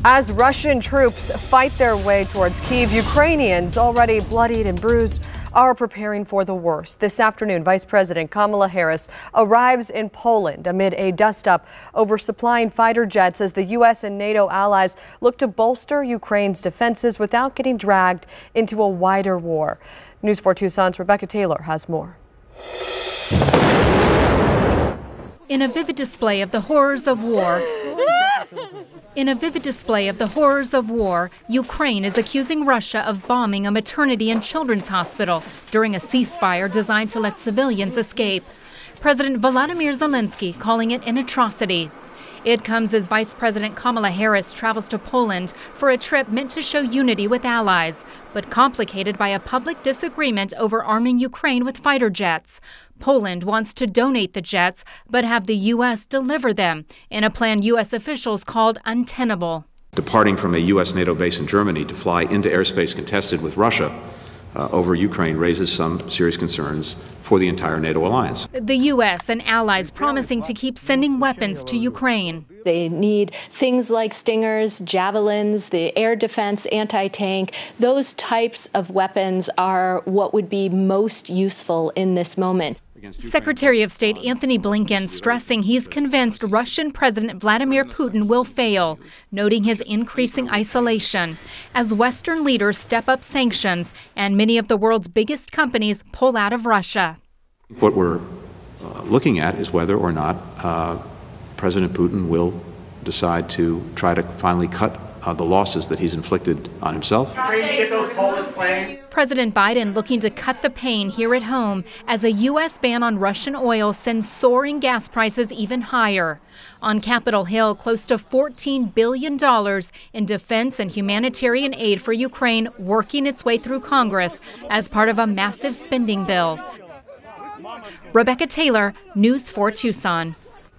As Russian troops fight their way towards Kyiv, Ukrainians, already bloodied and bruised, are preparing for the worst. This afternoon, Vice President Kamala Harris arrives in Poland amid a dust-up over supplying fighter jets as the U.S. and NATO allies look to bolster Ukraine's defenses without getting dragged into a wider war. News 4 Tucson's Rebecca Taylor has more. In a vivid display of the horrors of war, Ukraine is accusing Russia of bombing a maternity and children's hospital during a ceasefire designed to let civilians escape. President Volodymyr Zelenskyy calling it an atrocity. It comes as Vice President Kamala Harris travels to Poland for a trip meant to show unity with allies, but complicated by a public disagreement over arming Ukraine with fighter jets. Poland wants to donate the jets, but have the U.S. deliver them in a plan U.S. officials called untenable. Departing from a U.S. NATO base in Germany to fly into airspace contested with Russia over Ukraine raises some serious concerns for the entire NATO alliance. The U.S. and allies promising to keep sending weapons to Ukraine. They need things like Stingers, Javelins, the air defense, anti-tank. Those types of weapons are what would be most useful in this moment. Secretary of State Antony Blinken stressing he's convinced Russian President Vladimir Putin will fail, noting his increasing isolation as Western leaders step up sanctions and many of the world's biggest companies pull out of Russia. What we're looking at is whether or not President Putin will decide to try to finally cut the losses that he's inflicted on himself. President Biden looking to cut the pain here at home as a U.S. ban on Russian oil sends soaring gas prices even higher. On Capitol Hill, close to $14 billion in defense and humanitarian aid for Ukraine working its way through Congress as part of a massive spending bill. Rebecca Taylor, News 4 Tucson.